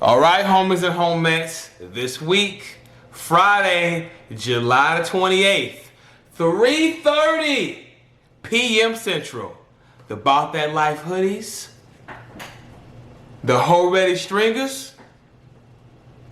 All right, homies and homettes, this week, Friday, July the 28th, 3:30 p.m. Central, the Bought That Life hoodies, the Ho Ready stringers,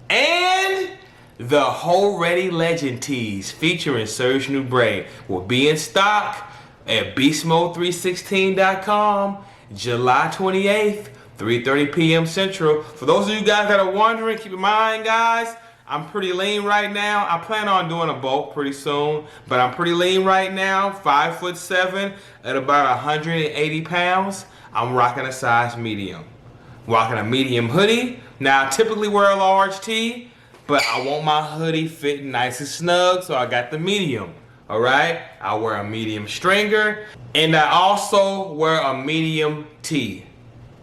and the Ho Ready Legend tees featuring Serge Nubret will be in stock at beastmode316.com, July 28th, 3:30 p.m. Central. For those of you guys that are wondering, keep in mind, guys, I'm pretty lean right now. I plan on doing a bulk pretty soon, but I'm pretty lean right now, 5'7" at about 180 pounds. I'm rocking a size medium. Rocking a medium hoodie. Now, I typically wear a large tee, but I want my hoodie fitting nice and snug, so I got the medium. All right, I wear a medium stringer, and I also wear a medium tee.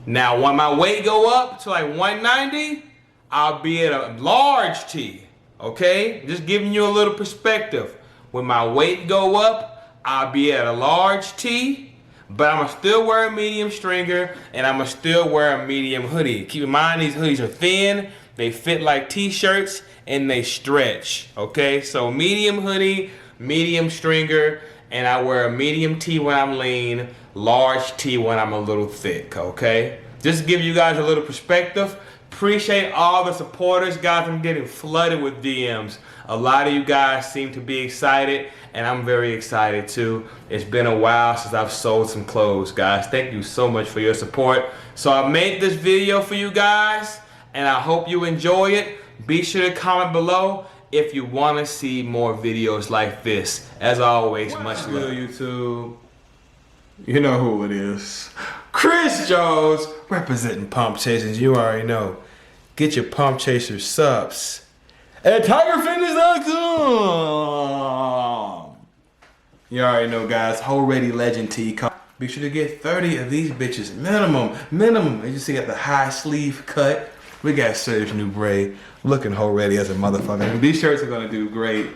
Now, when my weight go up to like 190, I'll be at a large tee, okay? Just giving you a little perspective. When my weight go up, I'll be at a large tee, but I'm gonna still wear a medium stringer, and I'm gonna still wear a medium hoodie. Keep in mind, these hoodies are thin, they fit like t-shirts, and they stretch, okay? So medium hoodie, medium stringer, and I wear a medium tee when I'm lean, large tee when I'm a little thick, okay? Just to give you guys a little perspective. Appreciate all the supporters, guys. I'm getting flooded with DMs. A lot of you guys seem to be excited, and I'm very excited too. It's been a while since I've sold some clothes, guys. Thank you so much for your support. So I made this video for you guys, and I hope you enjoy it. Be sure to comment below if you want to see more videos like this. As always, much love, YouTube. You know who it is. Chris Jones, representing Pump Chasers. You already know. Get your Pump Chaser subs at TigerFitness.com. You already know, guys. Ho Ready Legend tee. Be sure to get 30 of these bitches. Minimum. As you see, got the high sleeve cut. We got Serge Nubret looking Ho Ready as a motherfucker. These shirts are gonna do great.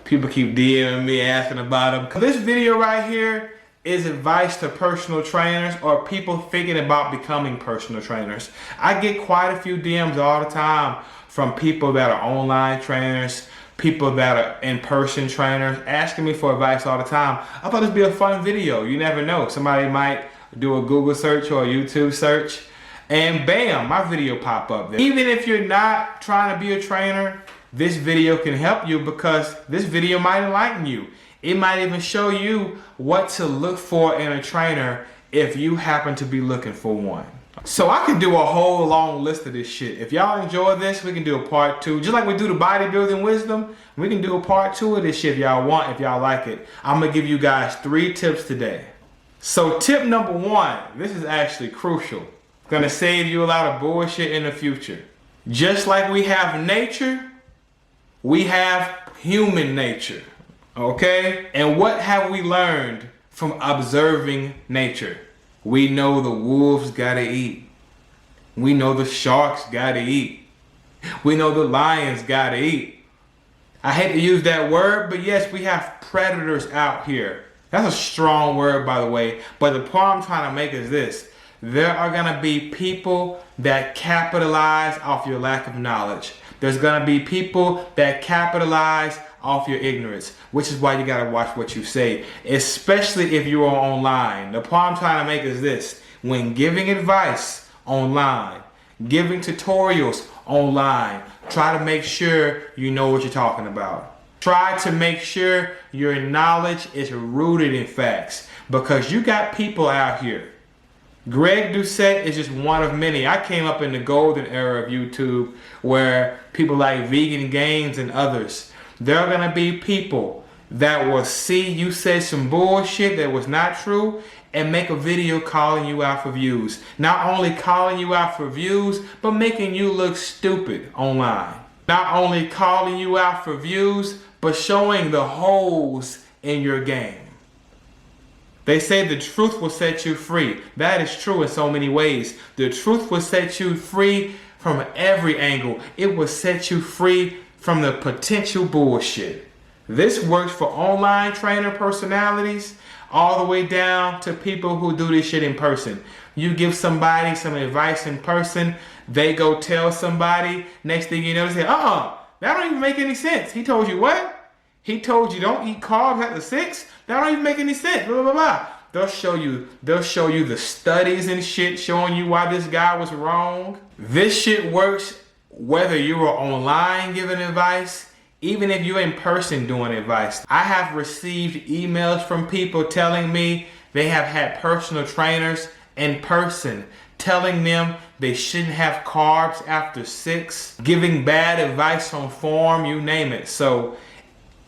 People keep DMing me asking about them. This video right here is advice to personal trainers or people thinking about becoming personal trainers. I get quite a few DMs all the time from people that are online trainers, people that are in-person trainers, asking me for advice all the time. I thought this would be a fun video. You never know. Somebody might do a Google search or a YouTube search, and bam, my video pop up there. Even if you're not trying to be a trainer, this video can help you because this video might enlighten you. It might even show you what to look for in a trainer if you happen to be looking for one. So I can do a whole long list of this shit. If y'all enjoy this, we can do a part 2. Just like we do the bodybuilding wisdom, we can do a part 2 of this shit if y'all want, if y'all like it. I'm gonna give you guys 3 tips today. So tip number 1, this is actually crucial. Gonna save you a lot of bullshit in the future. Just like we have nature, we have human nature. Okay? And what have we learned from observing nature? We know the wolves gotta eat. We know the sharks gotta eat. We know the lions gotta eat. I hate to use that word, but yes, we have predators out here. That's a strong word, by the way. But the point I'm trying to make is this. There are gonna be people that capitalize off your lack of knowledge. There's gonna be people that capitalize off your ignorance, which is why you gotta watch what you say, especially if you are online. The point I'm trying to make is this: when giving advice online, giving tutorials online, try to make sure you know what you're talking about. Try to make sure your knowledge is rooted in facts, because you got people out here. Greg Doucette is just one of many. I came up in the golden era of YouTube where people like Vegan Gains and others, there are gonna be people that will see you say some bullshit that was not true and make a video calling you out for views. Not only calling you out for views, but making you look stupid online. Not only calling you out for views, but showing the holes in your game. They say the truth will set you free. That is true in so many ways. The truth will set you free from every angle. It will set you free from the potential bullshit. This works for online trainer personalities, all the way down to people who do this shit in person. You give somebody some advice in person, they go tell somebody, next thing you know, they say, that don't even make any sense. He told you what? He told you don't eat carbs after 6? That don't even make any sense, blah, blah, blah. They'll show you the studies and shit showing you why this guy was wrong. This shit works whether you are online giving advice, even if you're in person doing advice. I have received emails from people telling me they have had personal trainers in person telling them they shouldn't have carbs after 6, giving bad advice on form, you name it. So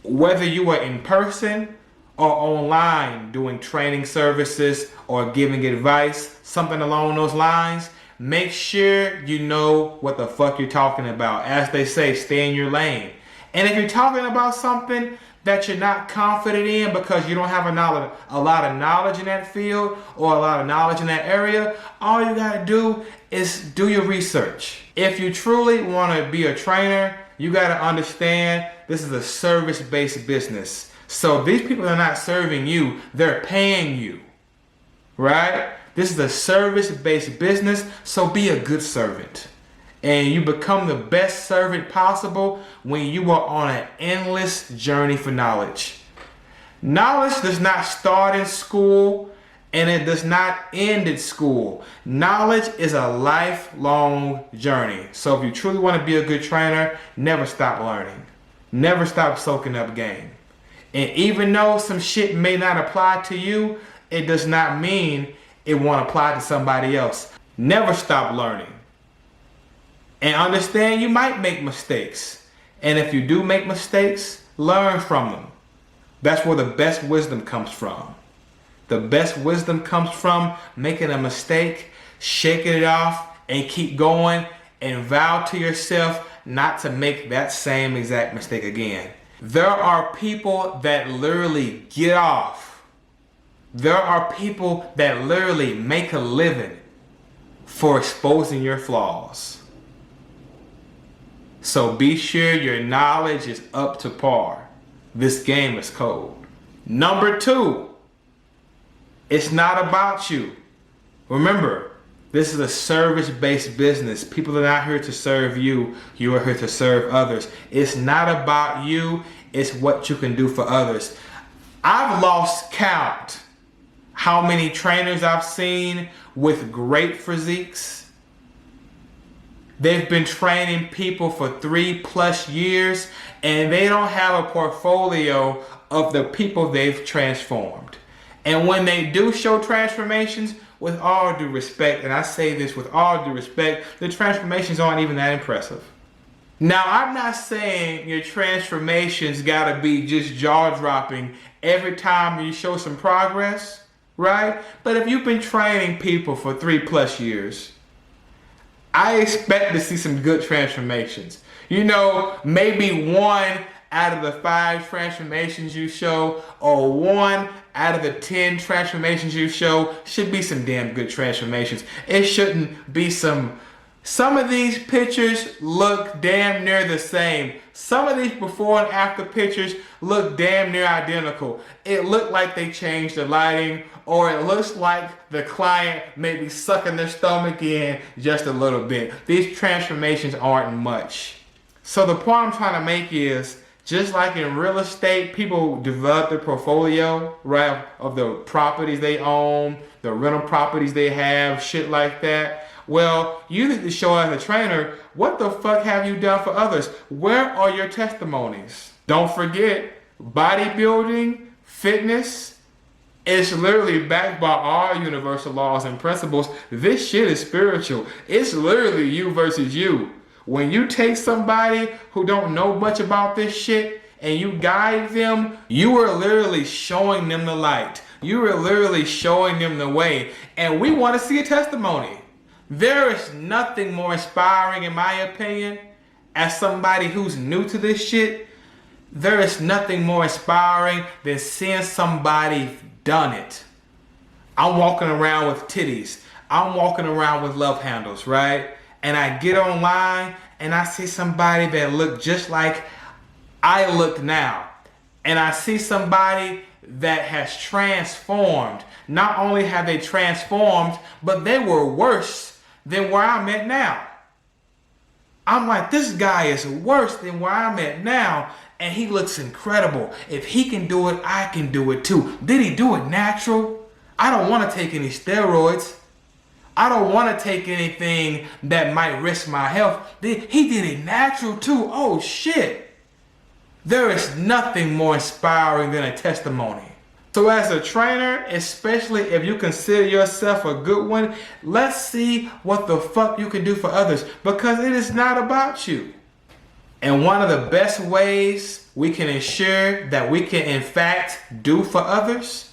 whether you are in person or online doing training services or giving advice, something along those lines, make sure you know what the fuck you're talking about. As they say, stay in your lane. And if you're talking about something that you're not confident in because you don't have a lot of knowledge in that field or a lot of knowledge in that area, all you gotta do is do your research. If you truly wanna be a trainer, you gotta understand this is a service-based business. So these people are not serving you, they're paying you, right? This is a service-based business, so be a good servant. And you become the best servant possible when you are on an endless journey for knowledge. Knowledge does not start in school and it does not end at school. Knowledge is a lifelong journey. So if you truly want to be a good trainer, never stop learning. Never stop soaking up game. And even though some shit may not apply to you, it does not mean it won't apply to somebody else. Never stop learning. And understand you might make mistakes. And if you do make mistakes, learn from them. That's where the best wisdom comes from. The best wisdom comes from making a mistake, shaking it off, and keep going, and vow to yourself not to make that same exact mistake again. There are people that literally get off. There are people that literally make a living for exposing your flaws. So be sure your knowledge is up to par. This game is cold. Number 2, it's not about you. Remember, this is a service-based business. People are not here to serve you. You are here to serve others. It's not about you. It's what you can do for others. I've lost count how many trainers I've seen with great physiques. They've been training people for 3+ years and they don't have a portfolio of the people they've transformed. And when they do show transformations, with all due respect, and I say this with all due respect, the transformations aren't even that impressive. Now, I'm not saying your transformations gotta be just jaw-dropping every time you show some progress, right? But if you've been training people for 3+ years, I expect to see some good transformations. You know, maybe 1 out of the 5 transformations you show, or 1 out of the 10 transformations you show should be some damn good transformations. It shouldn't be some of these pictures look damn near the same. Some of these before and after pictures look damn near identical. It looked like they changed the lighting, or it looks like the client may be sucking their stomach in just a little bit. These transformations aren't much. So the point I'm trying to make is, just like in real estate, people develop their portfolio, right, of the properties they own, the rental properties they have, shit like that. Well, you need to show as a trainer, what the fuck have you done for others? Where are your testimonies? Don't forget, bodybuilding, fitness, it's literally backed by all universal laws and principles. This shit is spiritual. It's literally you versus you. When you take somebody who don't know much about this shit and you guide them, you are literally showing them the light. You are literally showing them the way. And we want to see a testimony. There is nothing more inspiring, in my opinion, as somebody who's new to this shit. There is nothing more inspiring than seeing somebody done it. I'm walking around with titties. I'm walking around with love handles, right? And I get online and I see somebody that look just like I look now. And I see somebody that has transformed. Not only have they transformed, but they were worse than where I'm at now. I'm like, this guy is worse than where I'm at now, and he looks incredible. If he can do it, I can do it too. Did he do it natural? I don't want to take any steroids. I don't want to take anything that might risk my health. He did it natural too. Oh shit. There is nothing more inspiring than a testimony. So as a trainer, especially if you consider yourself a good one, let's see what the fuck you can do for others, because it is not about you. And one of the best ways we can ensure that we can in fact do for others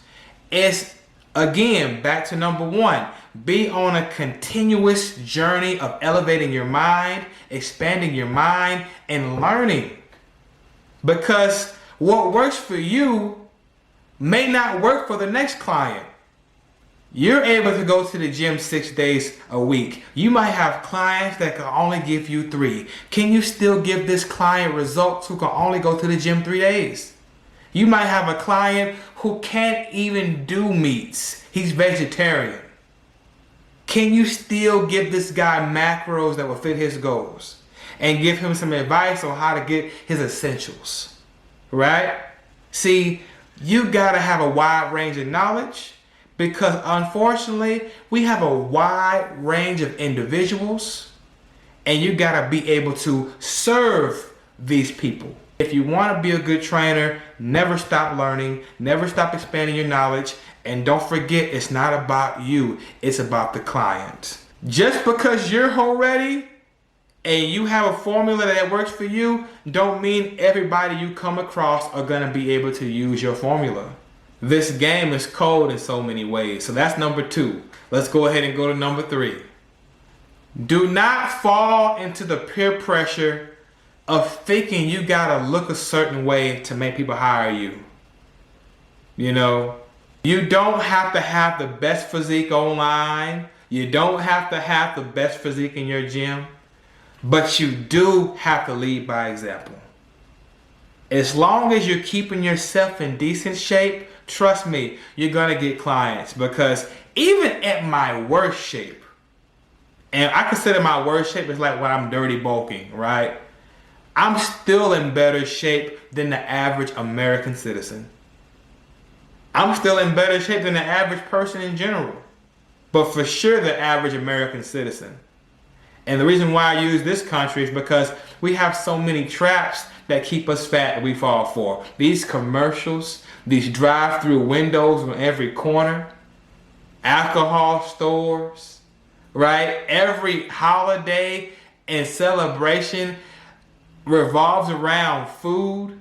is, again, back to number one, be on a continuous journey of elevating your mind, expanding your mind, and learning. Because what works for you may not work for the next client. You're able to go to the gym 6 days a week. You might have clients that can only give you 3. Can you still give this client results who can only go to the gym 3 days? You might have a client who can't even do meats. He's vegetarian. Can you still give this guy macros that will fit his goals and give him some advice on how to get his essentials? Right? See, you gotta have a wide range of knowledge, because unfortunately we have a wide range of individuals, and you gotta be able to serve these people. If you want to be a good trainer, never stop learning, never stop expanding your knowledge, and don't forget, it's not about you, it's about the client. Just because you're ready and you have a formula that works for you, don't mean everybody you come across are gonna be able to use your formula. This game is cold in so many ways. So that's number 2. Let's go ahead and go to number 3. Do not fall into the peer pressure of thinking you gotta look a certain way to make people hire you. You know, you don't have to have the best physique online. You don't have to have the best physique in your gym. But you do have to lead by example. As long as you're keeping yourself in decent shape, trust me, you're gonna get clients. Because even at my worst shape, and I consider my worst shape is like when I'm dirty bulking, right? I'm still in better shape than the average American citizen. I'm still in better shape than the average person in general. But for sure the average American citizen. And the reason why I use this country is because we have so many traps that keep us fat that we fall for. These commercials, these drive-through windows on every corner, alcohol stores, right? Every holiday and celebration revolves around food.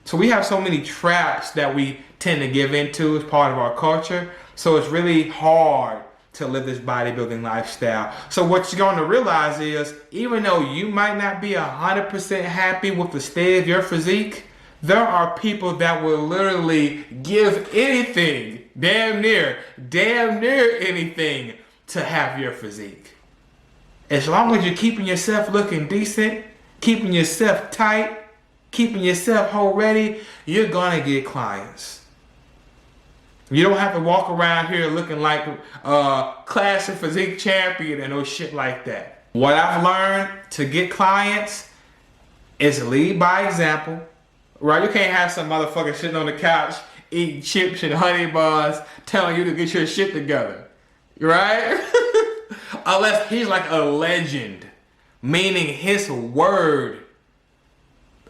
So we have so many traps that we tend to give into as part of our culture. So it's really hard to live this bodybuilding lifestyle. So what you're going to realize is, even though you might not be 100% happy with the state of your physique, there are people that will literally give anything, damn near anything to have your physique. As long as you're keeping yourself looking decent, keeping yourself tight, keeping yourself whole ready, you're gonna get clients. You don't have to walk around here looking like a classic physique champion and no shit like that. What I've learned to get clients is lead by example, right? You can't have some motherfucker sitting on the couch eating chips and honey buns telling you to get your shit together, right? Unless he's like a legend, meaning his word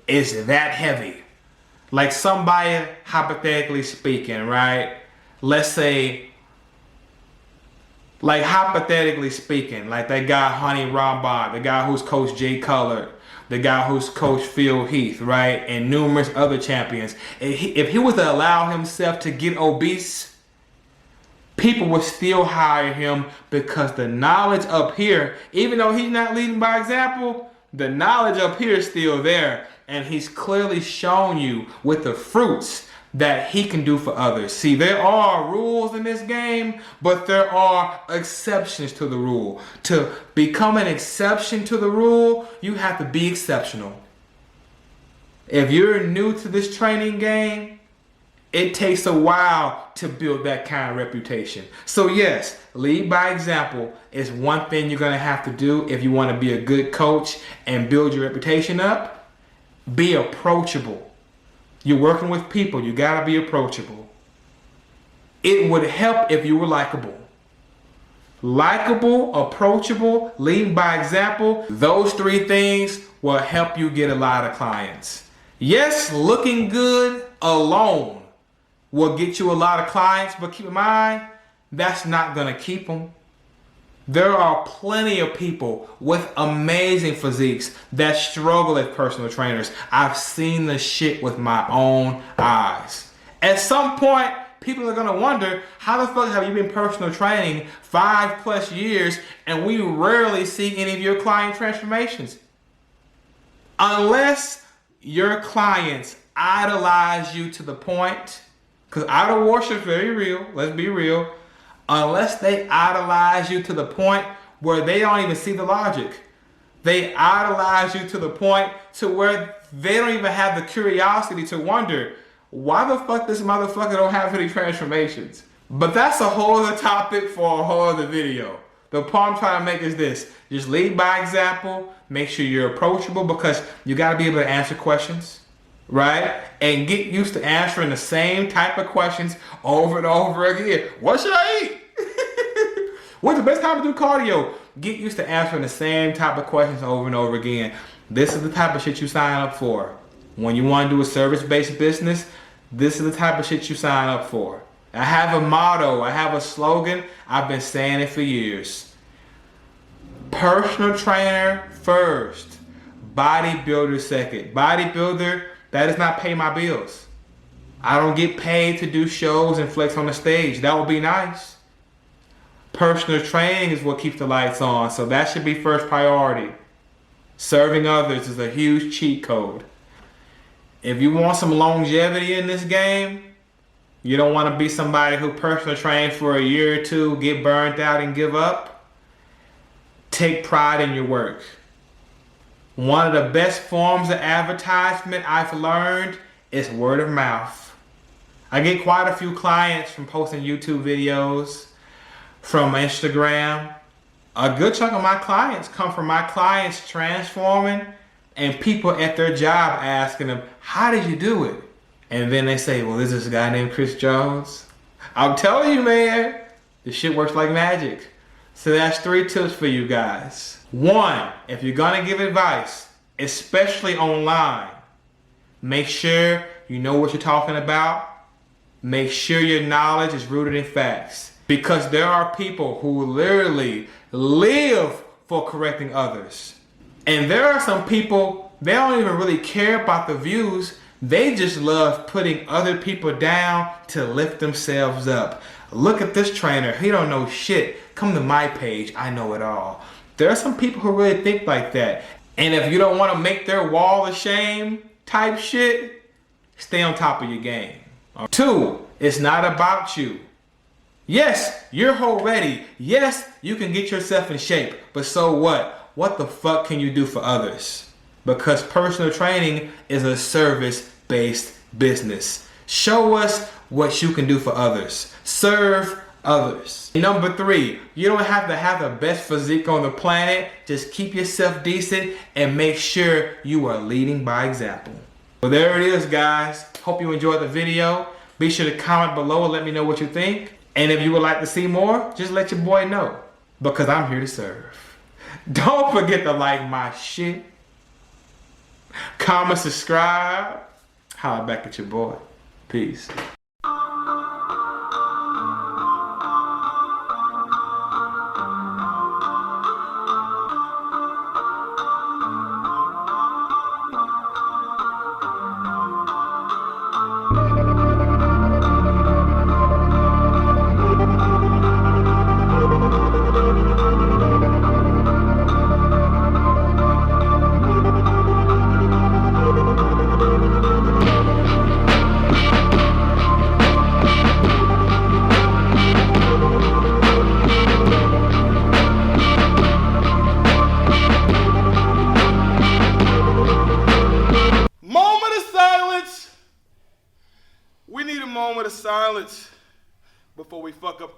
is that heavy. Like somebody, hypothetically speaking, right? Let's say, like hypothetically speaking, like that guy Honey Rombard, the guy who's coached Jay Cutler, the guy who's coached Phil Heath, right? And numerous other champions. If he was to allow himself to get obese, people would still hire him because the knowledge up here, even though he's not leading by example, the knowledge up here is still there. And he's clearly shown you with the fruits that he can do for others. See, there are rules in this game, but there are exceptions to the rule. To become an exception to the rule, you have to be exceptional. If you're new to this training game, It takes a while to build that kind of reputation. So yes, lead by example is one thing you're gonna have to do if you want to be a good coach and build your reputation up. Be approachable. You're working with people, you gotta be approachable. It would help if you were likable. Likable, approachable, leading by example, those three things will help you get a lot of clients. Yes, looking good alone will get you a lot of clients, but keep in mind, that's not gonna keep them. There are plenty of people with amazing physiques that struggle as personal trainers. I've seen the shit with my own eyes. At some point, people are gonna wonder, how the fuck have you been personal training 5+ years and we rarely see any of your client transformations? Unless your clients idolize you to the point, because idol worship is very real, let's be real, unless they idolize you to the point where they don't even see the logic. They idolize you to the point to where they don't even have the curiosity to wonder, why the fuck this motherfucker don't have any transformations? But that's a whole other topic for a whole other video. The point I'm trying to make is this: just lead by example, make sure you're approachable, because you gotta be able to answer questions, right? And get used to answering the same type of questions over and over again. What should I eat? What's the best time to do cardio? Get used to answering the same type of questions over and over again. This is the type of shit you sign up for. When you want to do a service-based business, this is the type of shit you sign up for. I have a motto, I have a slogan, I've been saying it for years. Personal trainer first, bodybuilder second. Bodybuilder, that does not pay my bills. I don't get paid to do shows and flex on the stage. That would be nice. Personal training is what keeps the lights on, so that should be first priority. Serving others is a huge cheat code. If you want some longevity in this game, you don't want to be somebody who personal trained for a year or two, get burnt out and give up. Take pride in your work. One of the best forms of advertisement I've learned is word of mouth. I get quite a few clients from posting YouTube videos, from Instagram. A good chunk of my clients come from my clients transforming and people at their job asking them, how did you do it? And then they say, well, this is a guy named Chris Jones. I'm telling you, man, this shit works like magic. So that's 3 tips for you guys. 1, if you're gonna give advice, especially online, make sure you know what you're talking about. Make sure your knowledge is rooted in facts. Because there are people who literally live for correcting others. And there are some people, they don't even really care about the views. They just love putting other people down to lift themselves up. Look at this trainer, he don't know shit. Come to my page, I know it all. There are some people who really think like that. And if you don't want to make their wall of shame type shit, stay on top of your game. 2, it's not about you. Yes, you're whole ready. Yes, you can get yourself in shape. But so what? What the fuck can you do for others? Because personal training is a service-based business. Show us what you can do for others. Serve others. Number 3, you don't have to have the best physique on the planet. Just keep yourself decent and make sure you are leading by example. Well, there it is, guys. Hope you enjoyed the video. Be sure to comment below and let me know what you think. And if you would like to see more, just let your boy know, because I'm here to serve. Don't forget to like my shit. Comment, subscribe. Holla back at your boy. Peace.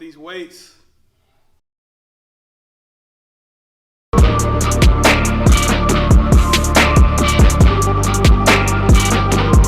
these weights.